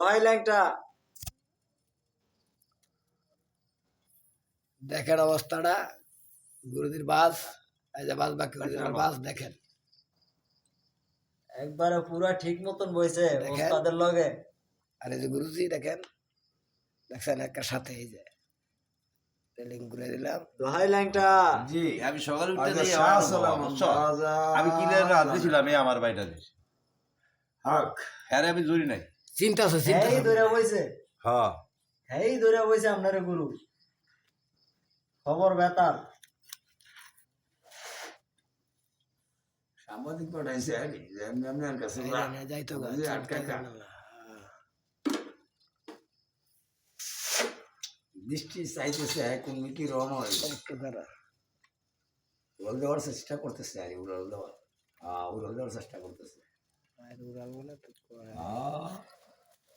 দোহাই ল্যাংটা দেখেন অবস্থাটা গুরুজির বাস এই যে বাস বাকি অরিজিনাল বাস দেখেন একবারে পুরা ঠিক মতন বইছে দেখেন। ওস্তাদের লগে। আর এই যে গুরুজি দেখেন দেখছেন একটা সাথে এই যে রেলিং ঘুরে দিলাম দোহাই ল্যাংটা জি আমি সকালে উঠতে আচ্ছা, যাই শাহ আমার সালাম, বুঝছো? রাজা আমি কিনে রাত্রে ছিলাম এই আমার বাড়িটা হক হ্যাঁ রে, আমি জুড়ি নাই চিন্তা আছে চিন্তা এই আছে। ধরে বইছে হ্যাঁ এই ধরে বইছে আপনারে গুরু খবর বেতার সাংবাদিক পাঠাইছে আরে এমনি এমনি আর কাছে এই না যে যাইতো গা, বুঝলি, আটকায় চিন্তা কা। করেন না। দৃষ্টি চাইতেছে কোন মিটি রওনা হয় একটু খারাপ উড়াল দেওয়ার চেষ্টা করতেছে আর উড়াল দেওয়ার চেষ্টা করতেছে আর উড়াল বলে তো আহ